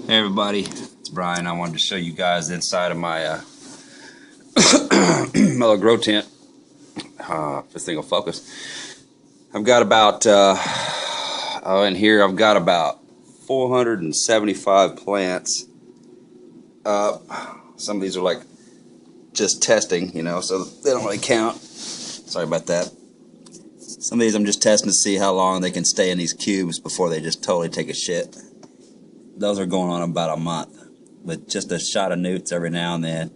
Hey everybody, it's Brian. I wanted to show you guys the inside of my mellow grow tent. If this thing will focus. I've got about in here I've got about 475 plants. Some of these are like just testing, so they don't really count. Sorry about that. Some of these I'm just testing to see how long they can stay in these cubes before they just totally take a shit. Those are going on about a month, with just a shot of newts every now and then.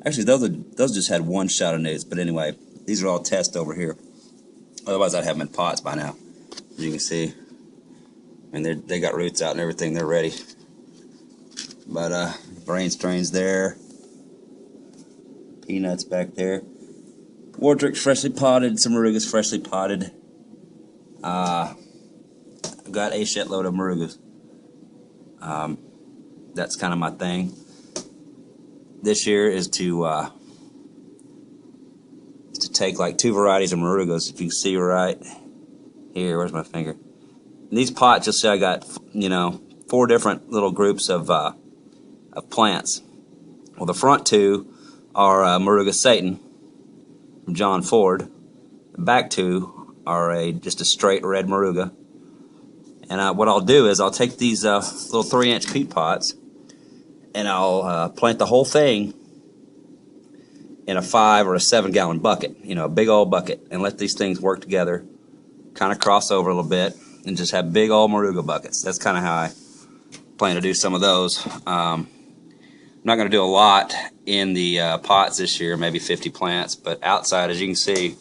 Actually, those just had one shot of newts, but anyway, these are all tests over here. Otherwise, I'd have them in pots by now. As you can see, and they got roots out and everything. They're ready. But brain strains there, peanuts back there. Wardricks freshly potted, some Morugas freshly potted. I've got a shitload of Morugas. That's kind of my thing this year is to take like 2 varieties of Morugas. If you can see right here, where's my finger? In these pots, you'll see I got 4 different little groups of plants. Well, the front 2 are Moruga Satan from John Ford. The back 2 are just a straight red Moruga. And what I'll do is I'll take these little 3-inch peat pots and I'll plant the whole thing in a 5 or a 7-gallon bucket, a big old bucket, and let these things work together, kind of cross over a little bit, and just have big old Moruga buckets. That's kind of how I plan to do some of those. I'm not going to do a lot in the pots this year, maybe 50 plants, but outside, as you can see,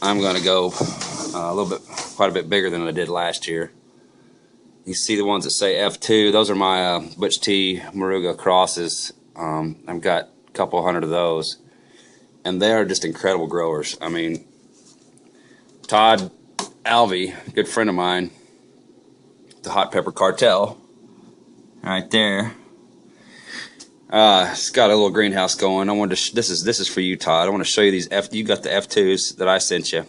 I'm going to go quite a bit bigger than I did last year. You see the ones that say F2, those are my Butch T Moruga crosses. I've got a couple hundred of those, and they are just incredible growers. I mean, Todd Alvey, a good friend of mine, the Hot Pepper Cartel, right there. It's got a little greenhouse going. I wanted to. This is for you, Todd. I want to show you these You got the F2s that I sent you.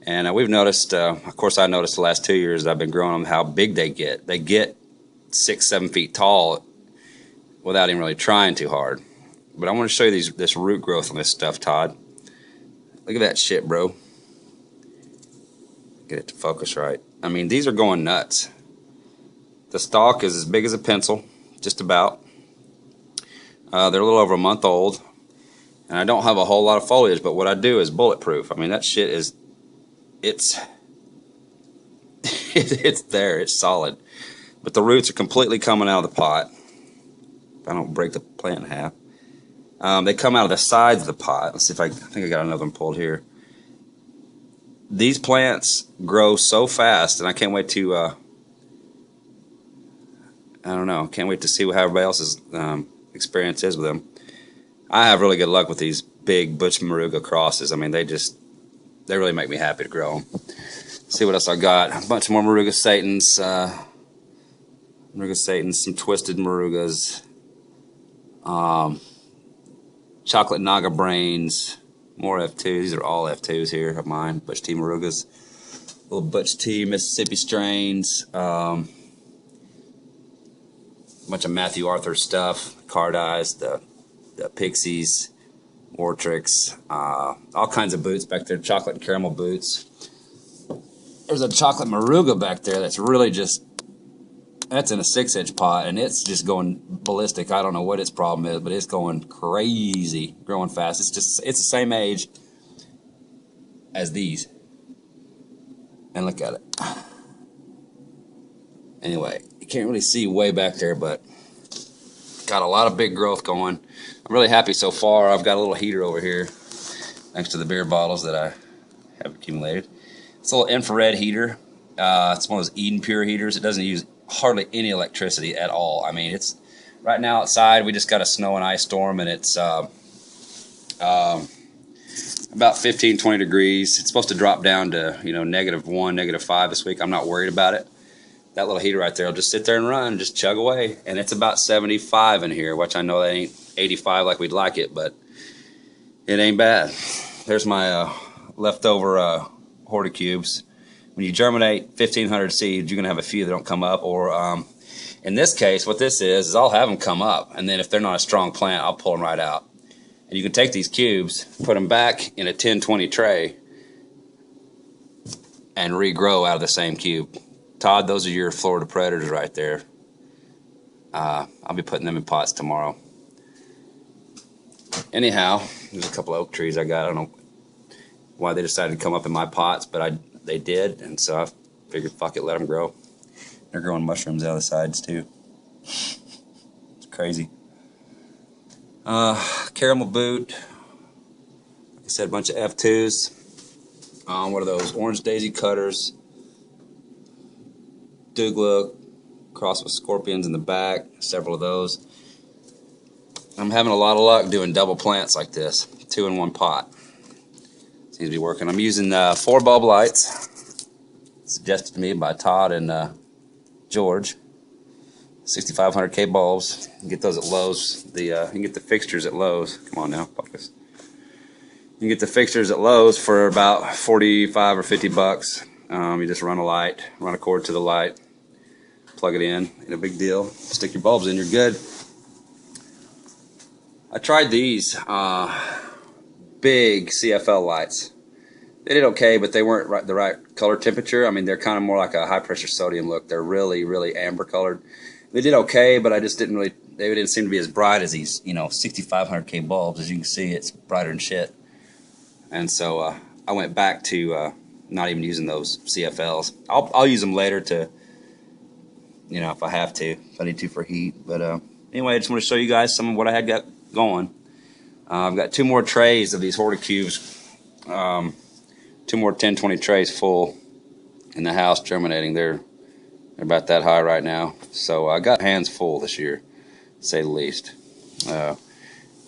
And we've noticed, of course I noticed the last 2 years that I've been growing them, how big they get. They get 6-7 feet tall without even really trying too hard. But I want to show you this root growth on this stuff, Todd. Look at that shit, bro. Get it to focus right. I mean, these are going nuts. The stalk is as big as a pencil, just about. They're a little over a month old. And I don't have a whole lot of foliage, but what I do is bulletproof. I mean, that shit is... It's there, it's solid, but the roots are completely coming out of the pot. If I don't break the plant in half, they come out of the sides of the pot. Let's see if I think I got another one pulled here. These plants grow so fast, and I can't wait to I don't know, can't wait to see how everybody else's experience is with them. I have really good luck with these big Butch Moruga crosses. I mean, they really make me happy to grow them. See what else I got. A bunch more Moruga Satans. Some twisted Morugas. Chocolate Naga Brains. More F2s. These are all F2s here of mine. Butch T Morugas. Little Butch T Mississippi strains. Bunch of Matthew Arthur stuff. Card Eyes. The Pixies. Wardricks, all kinds of boots back there, chocolate and caramel boots. There's a chocolate Moruga back there that's really that's in a 6-inch pot, and it's just going ballistic. I don't know what its problem is, but it's going crazy, growing fast. It's the same age as these. And look at it. Anyway, you can't really see way back there, but got a lot of big growth going. I'm really happy so far. I've got a little heater over here thanks to the beer bottles that I have accumulated. It's a little infrared heater. It's one of those Eden Pure heaters. It doesn't use hardly any electricity at all. I mean, it's right now outside. We just got a snow and ice storm, and it's about 15-20 degrees. It's supposed to drop down to -1, -5 this week. I'm not worried about it. That little heater right there will just sit there and run, just chug away. And it's about 75 in here, which I know that ain't 85 like we'd like it, but it ain't bad. There's my leftover horticubes. When you germinate 1,500 seeds, you're going to have a few that don't come up, or In this case, what this is I'll have them come up, and then if they're not a strong plant, I'll pull them right out. And you can take these cubes, put them back in a 10-20 tray, and regrow out of the same cube. Todd, those are your Florida predators right there. I'll be putting them in pots tomorrow. Anyhow, there's a couple of oak trees I got. I don't know why they decided to come up in my pots, but they did, and so I figured, fuck it, let them grow. They're growing mushrooms out of the sides too. It's crazy. Caramel boot. Like I said, a bunch of F2s. What are those? Orange daisy cutters. Douglas crossed with scorpions in the back. Several of those. I'm having a lot of luck doing double plants like this. 2 in 1 pot. Seems to be working. I'm using 4 bulb lights. Suggested to me by Todd and George. 6500K bulbs. You can get those at Lowe's. You can get the fixtures at Lowe's. Come on now, focus. You can get the fixtures at Lowe's for about 45 or 50 bucks. You just run a cord to the light, plug it in, ain't a big deal. Stick your bulbs in, you're good. I tried these big CFL lights. They did okay, but they weren't the right color temperature. I mean, they're kind of more like a high pressure sodium look. They're really, really amber colored. They did okay, but I just didn't really, they didn't seem to be as bright as these, 6500K bulbs. As you can see, it's brighter than shit. And so I went back to not even using those CFLs. I'll use them later to, if I have to, if I need to for heat. But anyway, I just want to show you guys some of what I had got going. I've got 2 more trays of these horticubes. 2 more 10-20 trays full in the house germinating. They're about that high right now. So I got hands full this year, to say the least.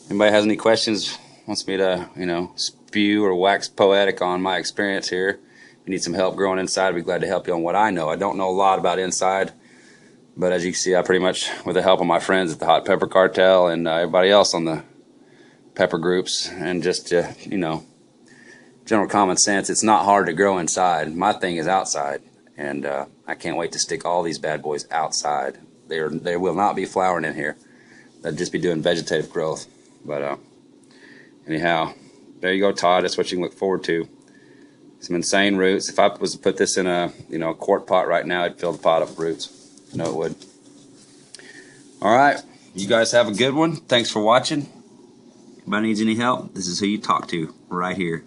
Anybody has any questions, wants me to, spew or wax poetic on my experience here, if you need some help growing inside, I'd be glad to help you on what I know. I don't know a lot about inside, but as you can see, I pretty much, with the help of my friends at the Hot Pepper Cartel and everybody else on the pepper groups, and just, general common sense, it's not hard to grow inside. My thing is outside, and I can't wait to stick all these bad boys outside. They will not be flowering in here. They'll just be doing vegetative growth. But anyhow, there you go, Todd. That's what you can look forward to. Some insane roots. If I was to put this in a quart pot right now, I'd fill the pot up with roots. I know it would. All right, you guys have a good one. Thanks for watching. If anybody needs any help, this is who you talk to right here.